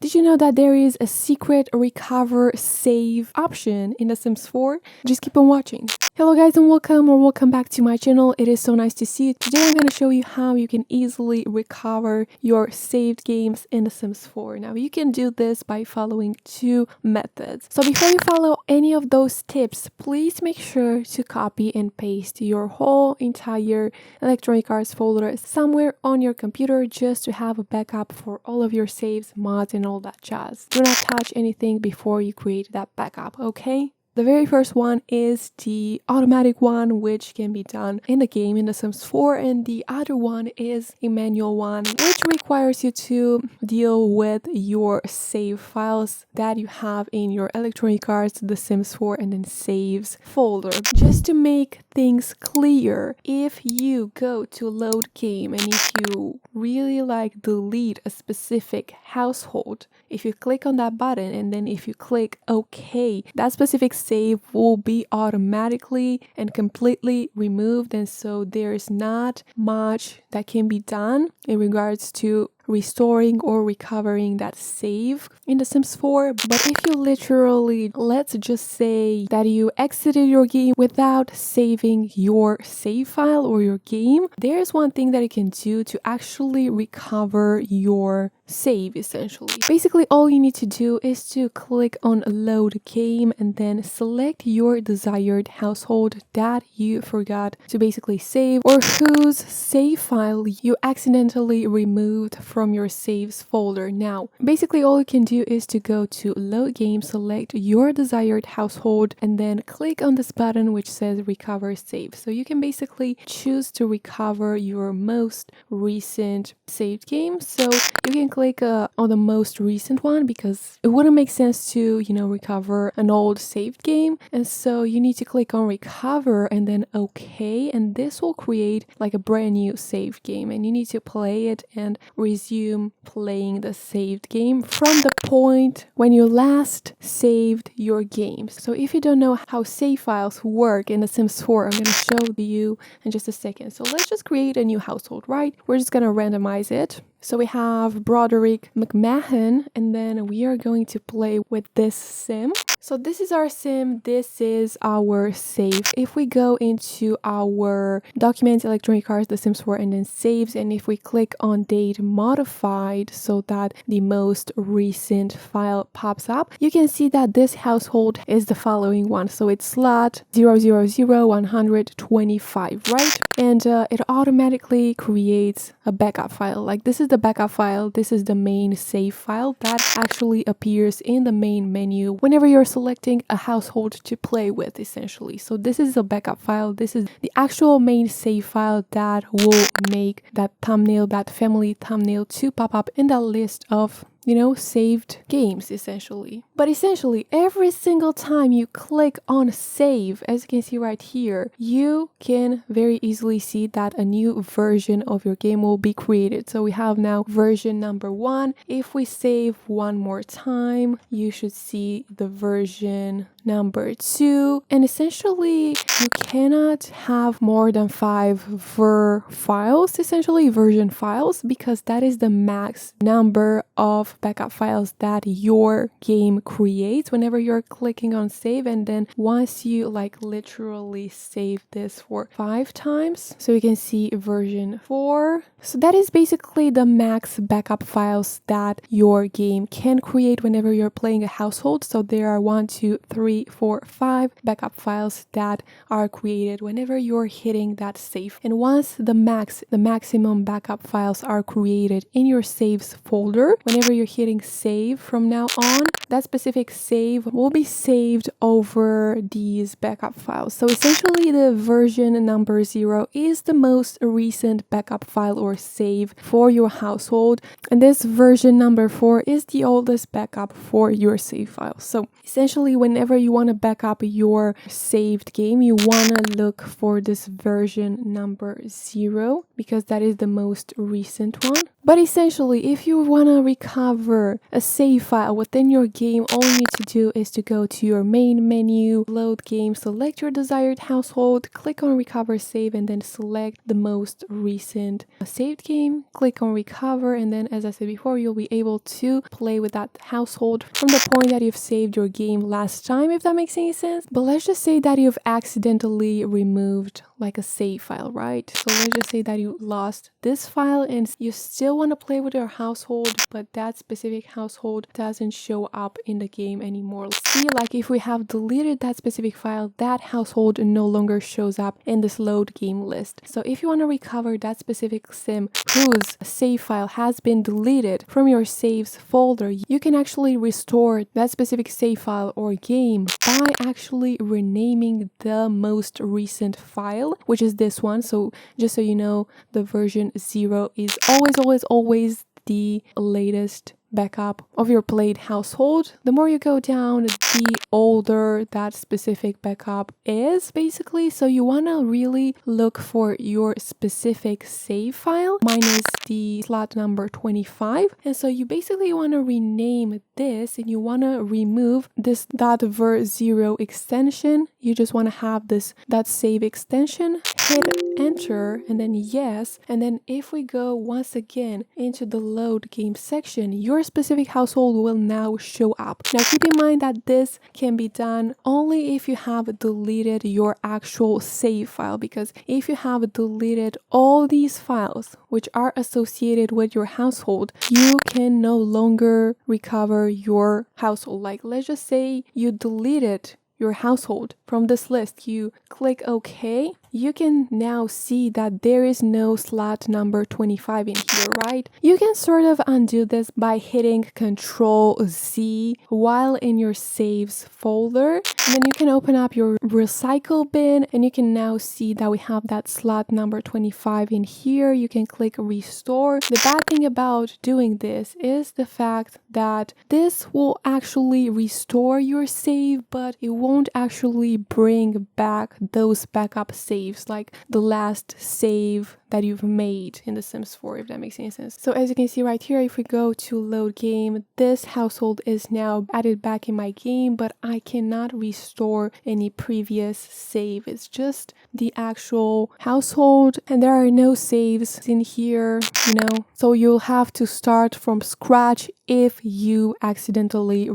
Did you know that there is a secret recover save option in The Sims 4? Just keep on watching. Hello guys and welcome back to my channel. It is so nice to see you. Today I'm going to show you how you can easily recover your saved games in The Sims 4. Now you can do this by following two methods. So before you follow any of those tips, please make sure to copy and paste your whole entire Electronic Arts folder somewhere on your computer just to have a backup for all of your saves, mods and all that jazz. Do not touch anything before you create that backup, okay? The very first one is the automatic one, which can be done in the game in The Sims 4, and the other one is a manual one, which requires you to deal with your save files that you have in your Electronic Arts, The Sims 4, and then saves folder. Just to make things clear, if you go to load game and if you really delete a specific household, if you click on that button and then if you click OK, that specific save will be automatically and completely removed, and so there's not much that can be done in regards to restoring or recovering that save in The Sims 4. But if you literally, let's just say that you exited your game without saving your save file or your game, there's one thing that you can do to actually recover your save essentially. Basically, all you need to do is to click on load game and then select your desired household that you forgot to basically save or whose save file you accidentally removed from your saves folder. Now, basically all you can do is to go to load game, select your desired household and then click on this button which says recover save. So you can basically choose to recover your most recent saved game. So you can click on the most recent one because it wouldn't make sense to, recover an old saved game. And so you need to click on recover and then OK, and this will create like a brand new saved game, and you need to play it and resume playing the saved game from the point when you last saved your games. So if you don't know how save files work in The Sims 4, I'm going to show you in just a second. So let's just create a new household, right? We're just going to randomize it. So we have Broderick McMahon, and then we are going to play with this sim. So this is our sim, this is our save. If we go into our documents, Electronic Arts, The Sims 4, and then saves, and if we click on date modified so that the most recent file pops up, you can see that this household is the following one. So it's slot 000-125, right? And it automatically creates a backup file. Like this is the backup file, this is the main save file that actually appears in the main menu whenever you're selecting a household to play with essentially. So this is a backup file, this is the actual main save file that will make that thumbnail, that family thumbnail to pop up in that list of saved games essentially. But essentially every single time you click on save, as you can see right here, you can very easily see that a new version of your game will be created. So we have now version number 1. If we save one more time, you should see the version number 2, and essentially you cannot have more than 5 files, essentially version files, because that is the max number of backup files that your game creates whenever you're clicking on save. And then once you literally save this for 5 times, so you can see version 4, so that is basically the max backup files that your game can create whenever you're playing a household. So there are 1, 2, 3, 4, 5 backup files that are created whenever you're hitting that save. And once the maximum backup files are created in your saves folder, whenever you're hitting save from now on, that specific save will be saved over these backup files. So essentially the version number 0 is the most recent backup file or save for your household, and this version number 4 is the oldest backup for your save file. So essentially whenever you want to back up your saved game, you want to look for this version number 0 because that is the most recent one. But essentially, if you want to recover a save file within your game, all you need to do is to go to your main menu, load game, select your desired household, click on recover save, and then select the most recent saved game, click on recover, and then as I said before, you'll be able to play with that household from the point that you've saved your game last time, if that makes any sense. But let's just say that you've accidentally removed like a save file, right? So let's just say that you lost this file and you still want to play with your household, but that specific household doesn't show up in the game anymore. See, like if we have deleted that specific file, that household no longer shows up in this load game list. So if you want to recover that specific sim whose save file has been deleted from your saves folder, you can actually restore that specific save file or game by actually renaming the most recent file, which is this one. So just so you know, the version 0 is always the latest backup of your played household. The more you go down, the older that specific backup is, basically. So you want to really look for your specific save file minus the slot number 25, and so you basically want to rename this and you want to remove this .ver0 extension. You just want to have that save extension, hit enter, and then yes. And then if we go once again into the load game section, your specific household will now show up. Now keep in mind that this can be done only if you have deleted your actual save file, because if you have deleted all these files which are associated with your household, you can no longer recover your household. Like let's just say you deleted your household from this list, you click OK, you can now see that there is no slot number 25 in here, right? You can sort of undo this by hitting Control Z while in your saves folder, and then you can open up your recycle bin and you can now see that we have that slot number 25 in here. You can click restore. The bad thing about doing this is the fact that this will actually restore your save, but it won't actually bring back those backup saves, like the last save that you've made in The Sims 4, if that makes any sense. So as you can see right here, if we go to load game, this household is now added back in my game, but I cannot restore any previous save. It's just the actual household and there are no saves in here, you know. So you'll have to start from scratch if you accidentally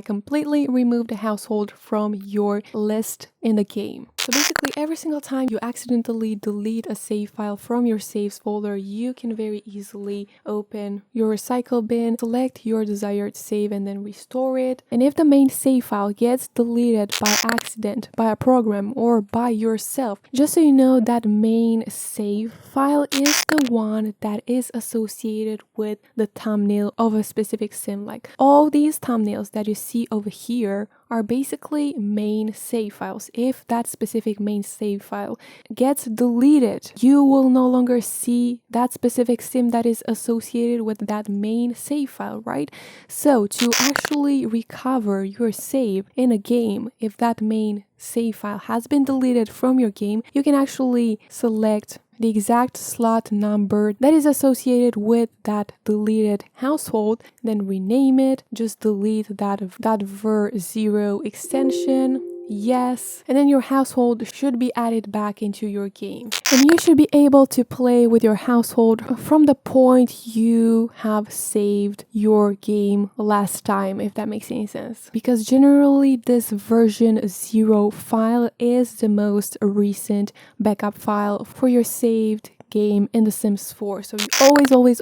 completely removed the household from your list in the game. So basically every single time you accidentally delete a save file from your saves folder, you can very easily open your recycle bin, select your desired save and then restore it. And if the main save file gets deleted by accident, by a program or by yourself, just so you know, that main save file is the one that is associated with the thumbnail of a specific sim. Like all these thumbnails that you see over here are basically main save files. If that specific main save file gets deleted, you will no longer see that specific sim that is associated with that main save file, right? So to actually recover your save in a game, if that main save file has been deleted from your game, you can actually select the exact slot number that is associated with that deleted household, then rename it, just delete that ver0 extension, yes, and then your household should be added back into your game. And you should be able to play with your household from the point you have saved your game last time, if that makes any sense. Because generally this version 0 file is the most recent backup file for your saved game in The Sims 4. So you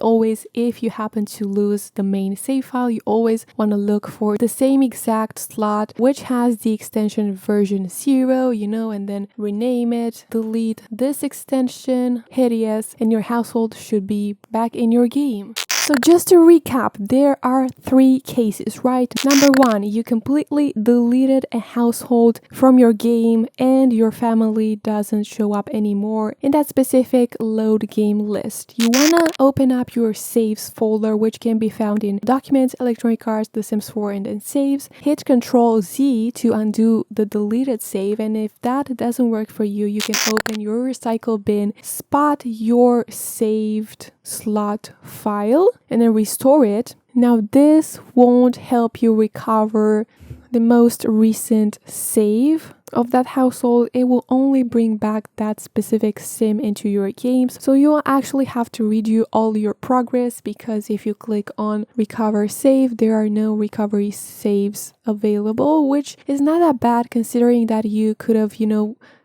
always, if you happen to lose the main save file, you always want to look for the same exact slot which has the extension version 0, you know, and then rename it, delete this extension, hit yes, and your household should be back in your game. So just to recap, there are 3 cases, right? Number 1, you completely deleted a household from your game and your family doesn't show up anymore in that specific load game list. You wanna open up your saves folder, which can be found in Documents, Electronic Arts, The Sims 4, and then Saves. Hit Ctrl Z to undo the deleted save, and if that doesn't work for you, you can open your recycle bin, spot your saved slot file, and then restore it. Now this won't help you recover the most recent save of that household. It will only bring back that specific sim into your games. So you will actually have to redo all your progress, because if you click on recover save, there are no recovery saves available, which is not that bad considering that you could have,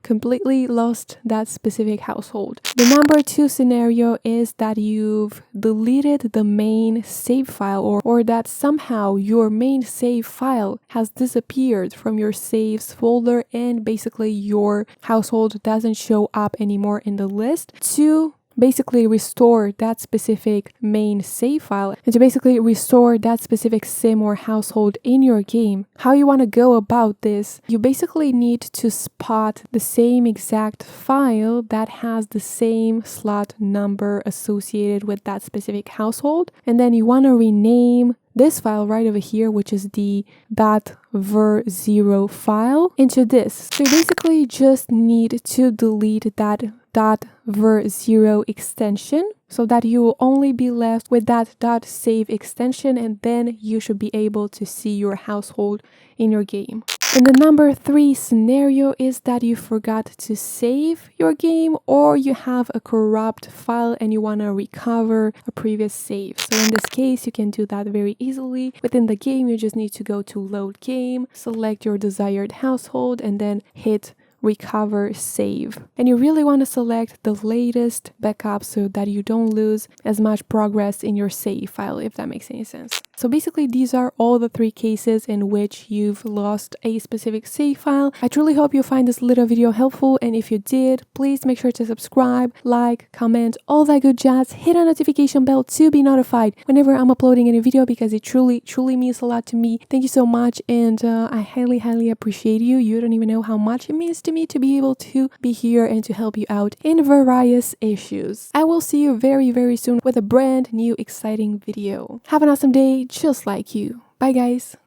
completely lost that specific household. The number 2 scenario is that you've deleted the main save file, or that somehow your main save file has disappeared from your saves folder and basically your household doesn't show up anymore in the list. To basically restore that specific main save file and to basically restore that specific sim or household in your game, how you want to go about this, you basically need to spot the same exact file that has the same slot number associated with that specific household, and then you want to rename this file right over here, which is the .ver0 file, into this. So you basically just need to delete that .ver0 extension so that you will only be left with that .save extension, and then you should be able to see your household in your game. And the number 3 scenario is that you forgot to save your game, or you have a corrupt file and you want to recover a previous save. So in this case, you can do that very easily. Within the game, you just need to go to load game, select your desired household, and then hit recover save. And you really want to select the latest backup so that you don't lose as much progress in your save file, if that makes any sense. So basically these are all the 3 cases in which you've lost a specific save file. I truly hope you find this little video helpful, and if you did, please make sure to subscribe, like, comment, all that good jazz. Hit a notification bell to be notified whenever I'm uploading a new video, because it truly means a lot to me. Thank you so much, and I highly appreciate you. You don't even know how much it means to me to be able to be here and to help you out in various issues. I will see you very soon with a brand new exciting video. Have an awesome day, just like you. Bye guys.